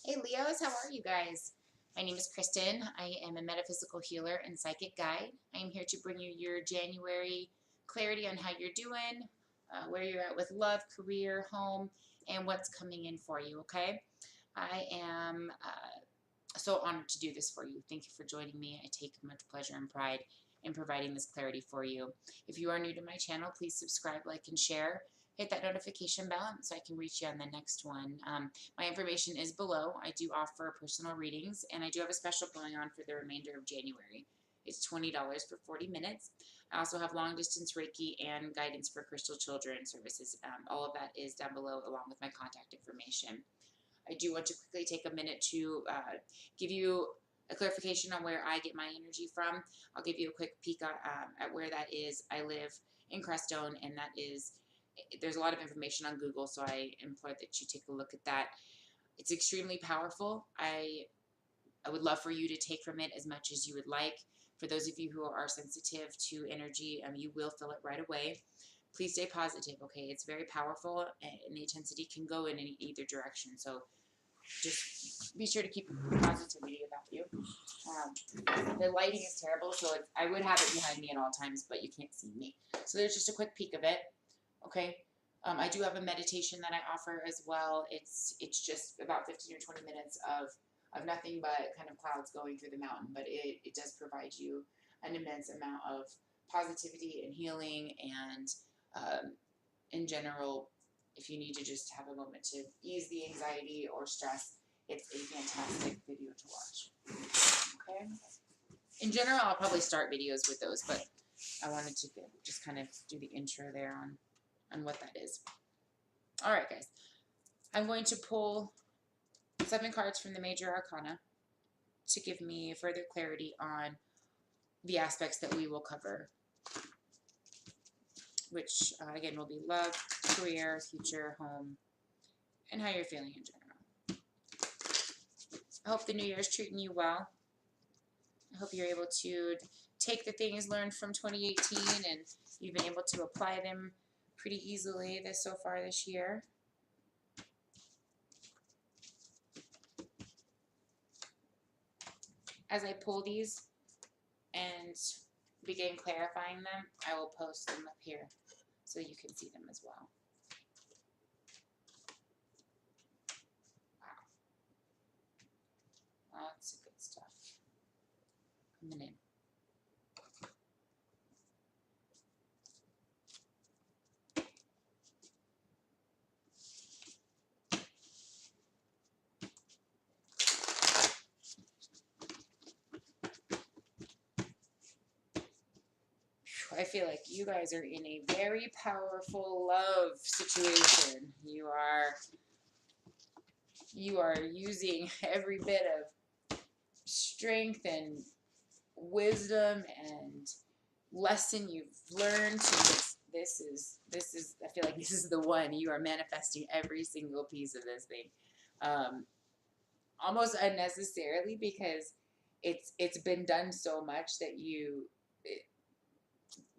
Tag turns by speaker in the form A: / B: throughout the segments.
A: Hey Leos, how are you guys? My name is Kristen. I am a metaphysical healer and psychic guide. I am here to bring you your January clarity on how you're doing, where you're at with love, career, home, and what's coming in for you, okay? I am so honored to do this for you. Thank you for joining me. I take much pleasure and pride in providing this clarity for you. If you are new to my channel, please subscribe, like, and share. Hit that notification bell so I can reach you on the next one. My information is below. I do offer personal readings, and I do have a special going on for the remainder of January. It's $20 for 40 minutes. I also have long distance Reiki and guidance for crystal children services. All of that is down below along with my contact information. I do want to quickly take a minute to give you a clarification on where I get my energy from. I'll give you a quick peek at where that is. I live in Crestone, and that is, there's a lot of information on Google, so I implore that you take a look at that. It's extremely powerful. I would love for you to take from it as much as you would like. For those of you who are sensitive to energy, you will feel it right away. Please stay positive, okay? It's very powerful, and the intensity can go in either direction. So just be sure to keep positivity about you. The lighting is terrible, so I would have it behind me at all times, but you can't see me. So there's just a quick peek of it, okay? I do have a meditation that I offer as well. It's just about 15 or 20 minutes of nothing but kind of clouds going through the mountain, but it does provide you an immense amount of positivity and healing, and in general, if you need to just have a moment to ease the anxiety or stress, it's a fantastic video to watch. Okay. In general, I'll probably start videos with those, but I wanted to just kind of do the intro there on what that is. All right, guys. I'm going to pull 7 cards from the Major Arcana to give me further clarity on the aspects that we will cover, which, again, will be love, career, future, home, and how you're feeling in general. I hope the new year is treating you well. I hope you're able to take the things learned from 2018 and you've been able to apply them pretty easily so far this year. As I pull these and begin clarifying them, I will post them up here so you can see them as well. Wow. Lots of good stuff coming in. I feel like you guys are in a very powerful love situation. You are using every bit of strength and wisdom and lesson you've learned. This is I feel like this is the one. You are manifesting every single piece of this thing, almost unnecessarily, because it's been done so much that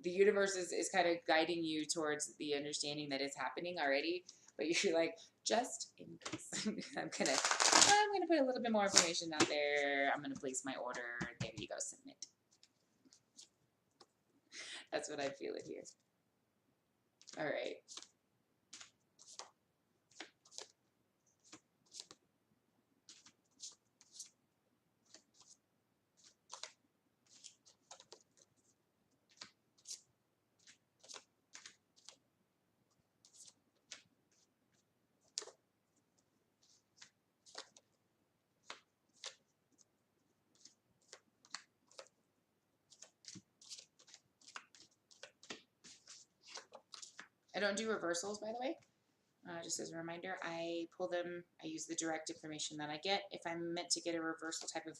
A: the universe is kind of guiding you towards the understanding that it's happening already, but you're like, just in case. I'm gonna put a little bit more information out there. I'm gonna place my order. There you go, submit. That's what I feel it here. All right. I don't do reversals, by the way. Just as a reminder, I pull them, I use the direct information that I get. If I'm meant to get a reversal type of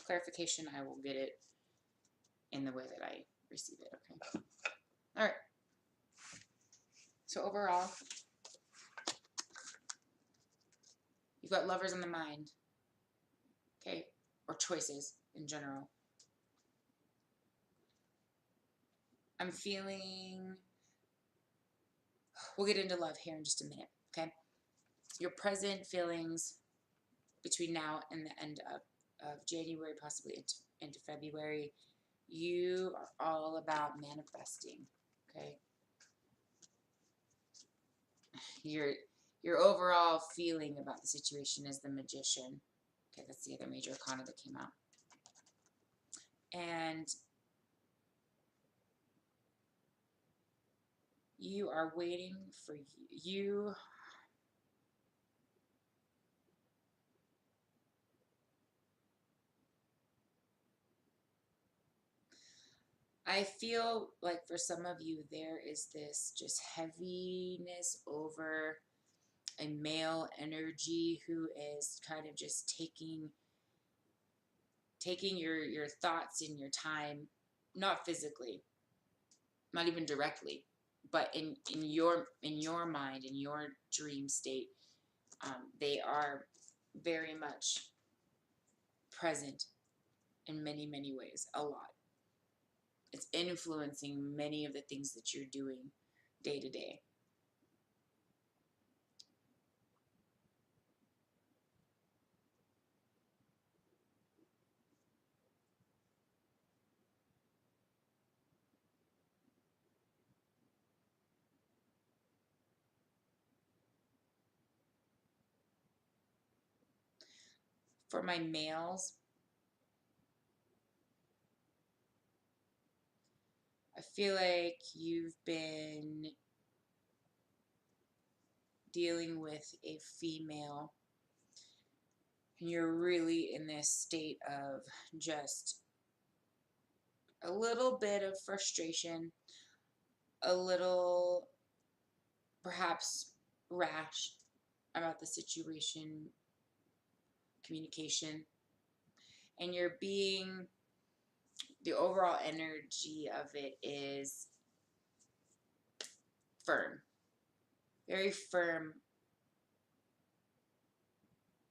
A: clarification, I will get it in the way that I receive it, okay? All right. So overall, you've got lovers on the mind, okay? Or choices in general. I'm feeling, we'll get into love here in just a minute, okay? Your present feelings between now and the end of January, possibly into February, you are all about manifesting, okay? Your overall feeling about the situation is the Magician. Okay, that's the other major arcana that came out. And you are waiting for you. I feel like for some of you, there is this just heaviness over a male energy who is kind of just taking your thoughts and your time, not physically, not even directly, but in your mind, in your dream state. They are very much present in many, many ways, a lot. It's influencing many of the things that you're doing day to day. For my males, I feel like you've been dealing with a female and you're really in this state of just a little bit of frustration, a little perhaps rash about the situation, communication, and you're being, the overall energy of it is firm, very firm,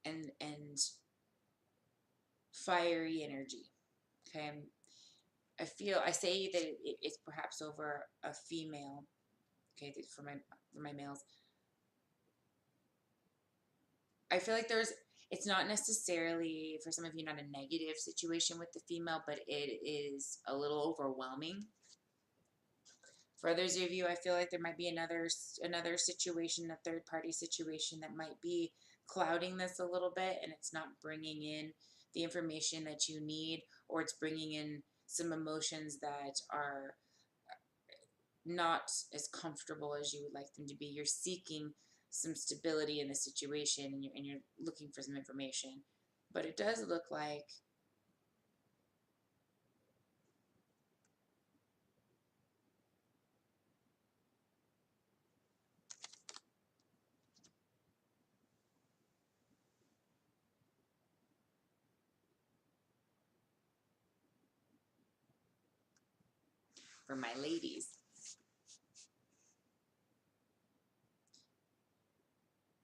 A: and fiery energy. Okay, I say that it's perhaps over a female. Okay, for my males, I feel like it's not necessarily, for some of you, not a negative situation with the female, but it is a little overwhelming. For others of you, I feel like there might be another situation, a third party situation that might be clouding this a little bit, and it's not bringing in the information that you need, or it's bringing in some emotions that are not as comfortable as you would like them to be. You're seeking some stability in the situation, and you're looking for some information. But it does look like for my ladies,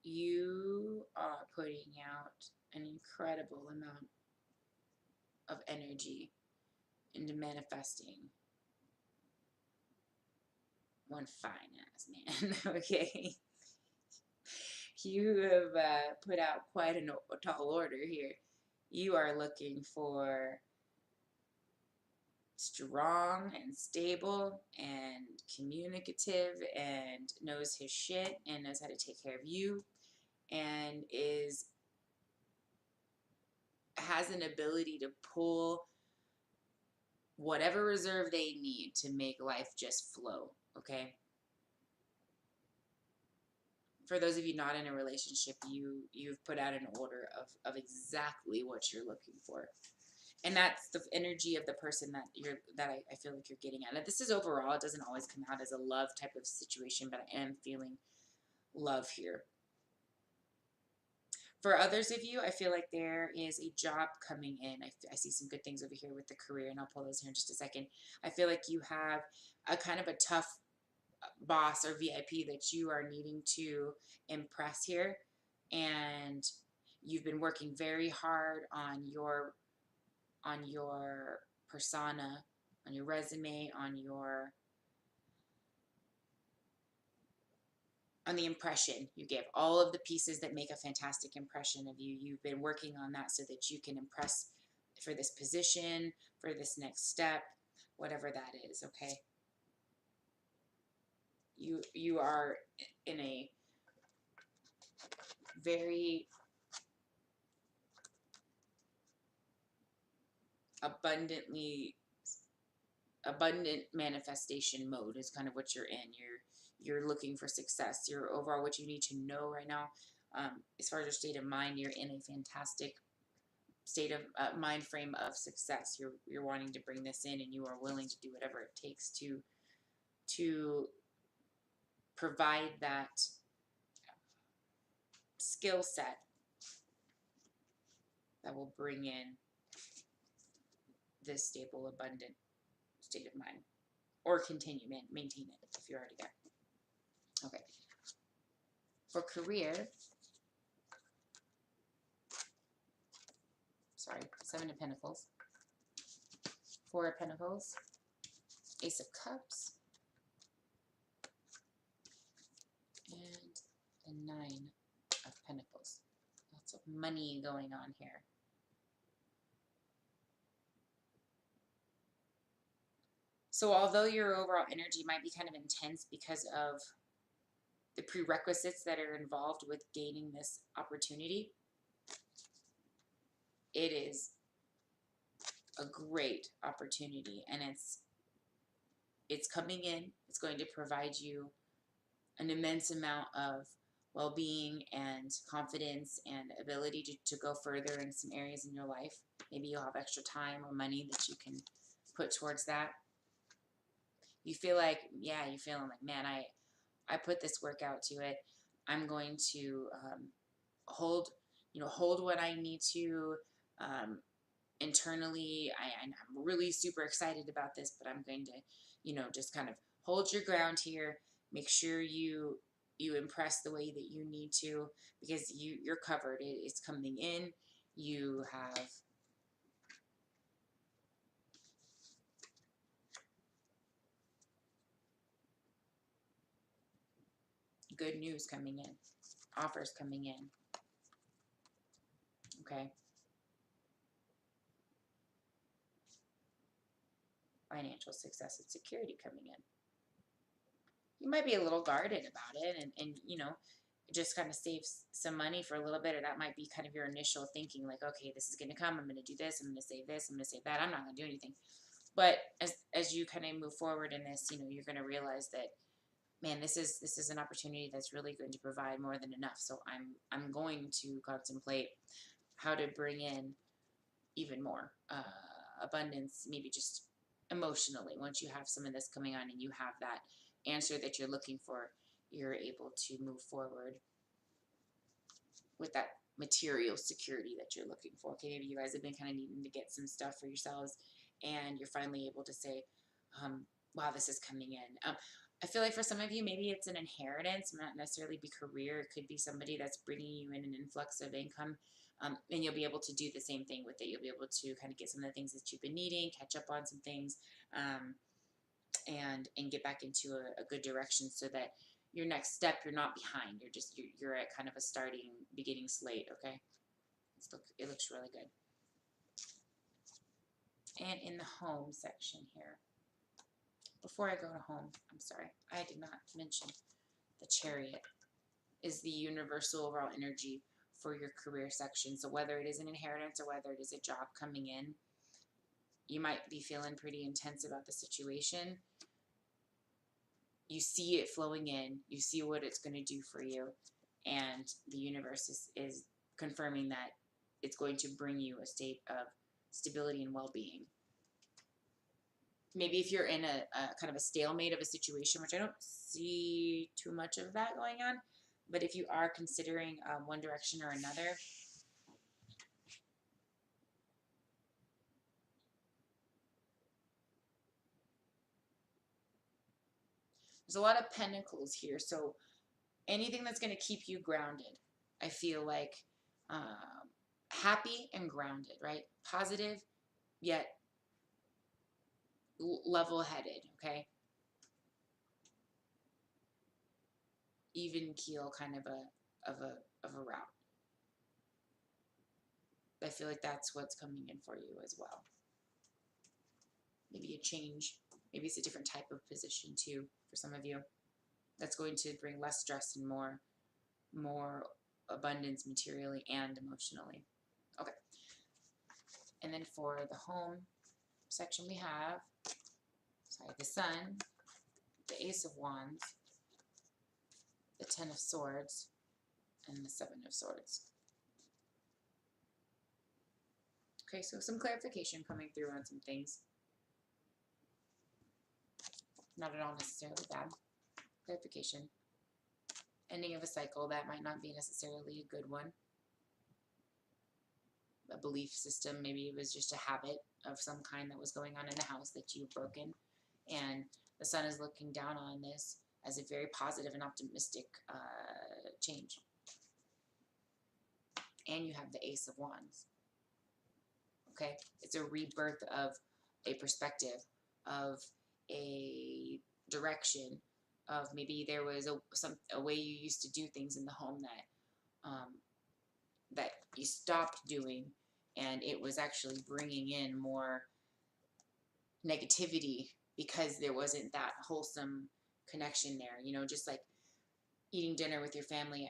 A: you are putting out an incredible amount of energy into manifesting one fine ass man. Okay, you have put out quite a tall order here. You are looking for strong and stable and communicative and knows his shit and knows how to take care of you and has an ability to pull whatever reserve they need to make life just flow. Okay, for those of you not in a relationship, you've put out an order of exactly what you're looking for. And that's the energy of the person that I feel like you're getting at. And this is overall, it doesn't always come out as a love type of situation, but I am feeling love here. For others of you, I feel like there is a job coming in. I see some good things over here with the career, and I'll pull those here in just a second. I feel like you have a kind of a tough boss or VIP that you are needing to impress here. And you've been working very hard on your persona, on your resume, on your on the impression you give, all of the pieces that make a fantastic impression of you. You've been working on that so that you can impress for this position, for this next step, whatever that is, okay? You are in a very abundant manifestation mode is kind of what you're in. You're looking for success. You're overall what you need to know right now. As far as your state of mind, you're in a fantastic state of mind frame of success. You're wanting to bring this in, and you are willing to do whatever it takes to provide that skill set that will bring in this stable, abundant state of mind, or continue, maintain it if you're already there. Okay. For career, sorry, 7 of Pentacles, 4 of Pentacles, Ace of Cups, and the 9 of Pentacles. Lots of money going on here. So although your overall energy might be kind of intense because of the prerequisites that are involved with gaining this opportunity, it is a great opportunity, and it's coming in. It's going to provide you an immense amount of well-being and confidence and ability to go further in some areas in your life. Maybe you'll have extra time or money that you can put towards that. You feel like, yeah, you're feeling like, man, I put this work out to it. I'm going to hold what I need to internally. I'm really super excited about this, but I'm going to, just kind of hold your ground here. Make sure you impress the way that you need to, because you're covered. It's coming in. You have good news coming in, offers coming in. Okay. Financial success and security coming in. You might be a little guarded about it, and just kind of save some money for a little bit, or that might be kind of your initial thinking, like, okay, this is going to come, I'm going to do this, I'm going to save this, I'm going to save that, I'm not going to do anything. But as you kind of move forward in this, you're going to realize that, man, this is an opportunity that's really going to provide more than enough. So I'm going to contemplate how to bring in even more abundance, maybe just emotionally. Once you have some of this coming on and you have that answer that you're looking for, you're able to move forward with that material security that you're looking for. Okay, maybe you guys have been kind of needing to get some stuff for yourselves, and you're finally able to say, wow, this is coming in. I feel like for some of you, maybe it's an inheritance, not necessarily be career. It could be somebody that's bringing you in an influx of income, and you'll be able to do the same thing with it. You'll be able to kind of get some of the things that you've been needing, catch up on some things, and get back into a good direction, so that your next step, you're not behind. You're at kind of a beginning slate. Okay, it looks really good. And in the home section here, before I go to home, I'm sorry, I did not mention the Chariot is the universal overall energy for your career section. So whether it is an inheritance or whether it is a job coming in, you might be feeling pretty intense about the situation. You see it flowing in, you see what it's going to do for you, and the universe is confirming that it's going to bring you a state of stability and well-being. Maybe if you're in a kind of a stalemate of a situation, which I don't see too much of that going on, but if you are considering one direction or another, there's a lot of pentacles here. So anything that's going to keep you grounded, I feel like happy and grounded, right? Positive, yet level-headed, okay? even keel kind of a route. I feel like that's what's coming in for you as well. Maybe a change. Maybe it's a different type of position too for some of you. That's going to bring less stress and more abundance materially and emotionally. Okay. And then for the home section we have, the Sun, the Ace of Wands, the Ten of Swords, and the Seven of Swords. Okay, so some clarification coming through on some things. Not at all necessarily bad. Clarification. Ending of a cycle that might not be necessarily a good one. A belief system, maybe it was just a habit of some kind that was going on in the house that you've broken. And the Sun is looking down on this as a very positive and optimistic change. And you have the Ace of Wands. Okay, it's a rebirth of a perspective, of a direction, of maybe there was a way you used to do things in the home that you stopped doing, and it was actually bringing in more negativity because there wasn't that wholesome connection there. You know, just like eating dinner with your family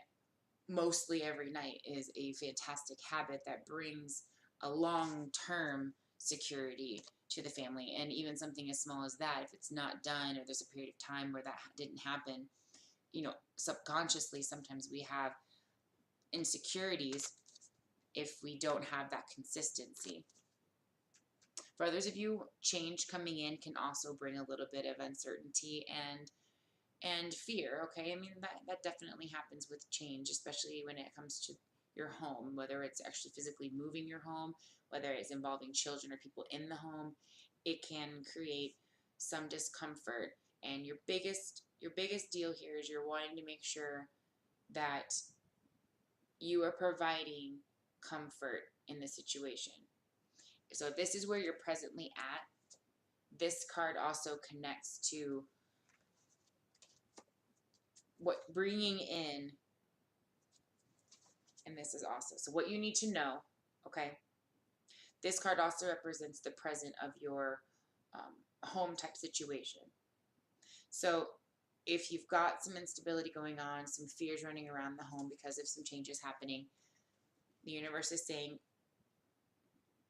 A: mostly every night is a fantastic habit that brings a long-term security to the family. And even something as small as that, if it's not done or there's a period of time where that didn't happen, you know, subconsciously sometimes we have insecurities if we don't have that consistency. For others of you, change coming in can also bring a little bit of uncertainty and fear. Okay, I mean that definitely happens with change, especially when it comes to your home, whether it's actually physically moving your home, whether it's involving children or people in the home. It can create some discomfort, and your biggest deal here is you're wanting to make sure that you are providing comfort in the situation. So if this is where you're presently at, this card also connects to what bringing in, and this is also, so what you need to know, okay? This card also represents the present of your home type situation. So if you've got some instability going on, some fears running around the home because of some changes happening, the universe is saying,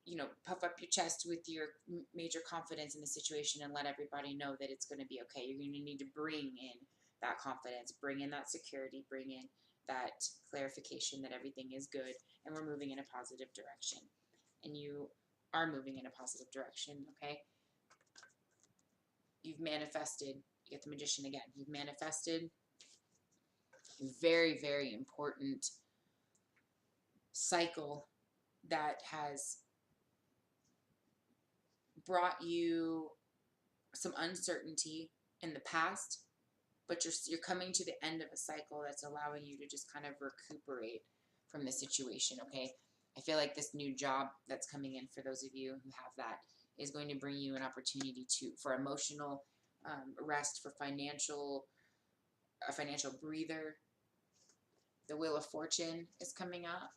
A: you know, puff up your chest with your major confidence in the situation and let everybody know that it's going to be okay. You're going to need to bring in that confidence, bring in that security, bring in that clarification that everything is good and we're moving in a positive direction. And you are moving in a positive direction, okay? You've manifested. You get the Magician again. You've manifested a very, very important cycle that has brought you some uncertainty in the past, but you're coming to the end of a cycle that's allowing you to just kind of recuperate from the situation, okay? I feel like this new job that's coming in for those of you who have that is going to bring you an opportunity for emotional rest, for a financial breather. The Wheel of Fortune is coming up.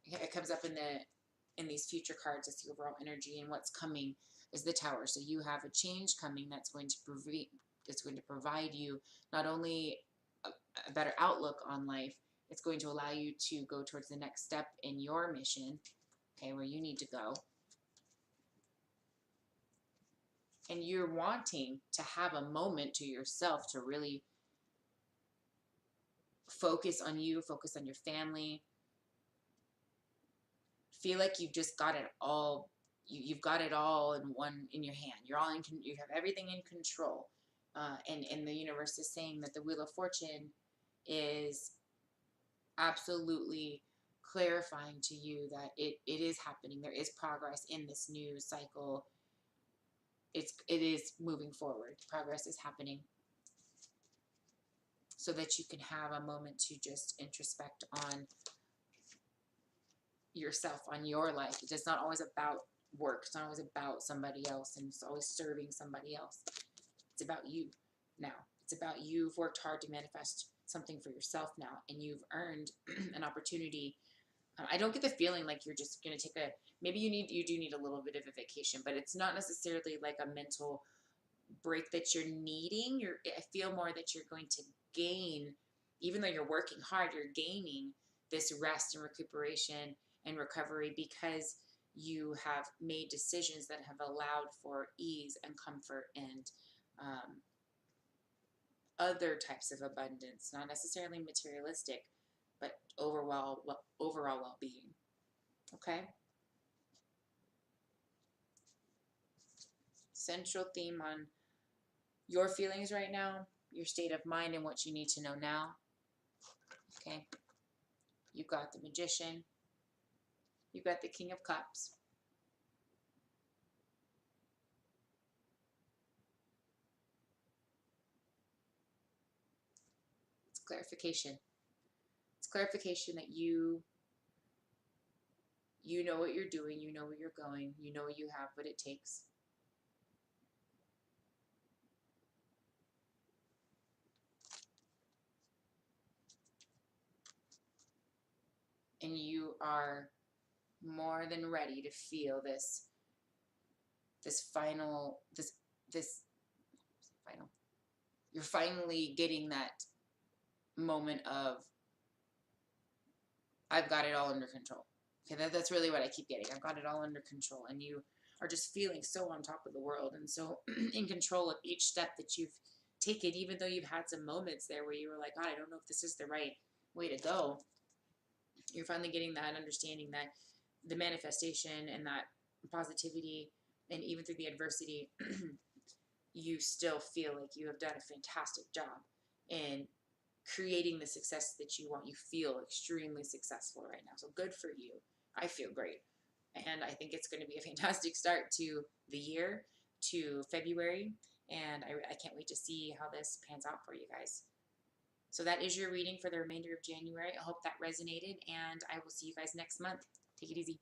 A: It comes up in these future cards as the overall energy, and what's coming is the Tower. So you have a change coming that's going to provide you not only a better outlook on life, it's going to allow you to go towards the next step in your mission, okay, where you need to go. And you're wanting to have a moment to yourself to really focus on you, focus on your family. Feel like you've just got it all. You've got it all in your hand. You have everything in control. And the universe is saying that the Wheel of Fortune is absolutely clarifying to you that it is happening. There is progress in this new cycle. It is moving forward. Progress is happening, so that you can have a moment to just introspect on yourself, on your life. It's not always about work. It's not always about somebody else, and it's always serving somebody else. It's about you now. It's about you've worked hard to manifest something for yourself now, and you've earned an opportunity. I don't get the feeling like you're just going to take maybe you do need a little bit of a vacation, but it's not necessarily like a mental break that you're needing. I feel more that you're going to gain, even though you're working hard, you're gaining this rest and recuperation and recovery because you have made decisions that have allowed for ease and comfort and other types of abundance, not necessarily materialistic, but overall well-being. Okay? Central theme on your feelings right now, your state of mind, and what you need to know now. Okay? You've got the Magician. You've got the King of Cups. It's clarification. It's clarification that you know what you're doing, you know where you're going, you know you have what it takes. And you are more than ready to feel this final. You're finally getting that moment of, I've got it all under control. Okay, that's really what I keep getting. I've got it all under control. And you are just feeling so on top of the world and so in control of each step that you've taken, even though you've had some moments there where you were like, God, I don't know if this is the right way to go. You're finally getting that understanding that the manifestation and that positivity, and even through the adversity, you still feel like you have done a fantastic job in creating the success that you want. You feel extremely successful right now. So good for you. I feel great. And I think it's going to be a fantastic start to the year, to February. And I can't wait to see how this pans out for you guys. So that is your reading for the remainder of January. I hope that resonated, and I will see you guys next month. Take it easy.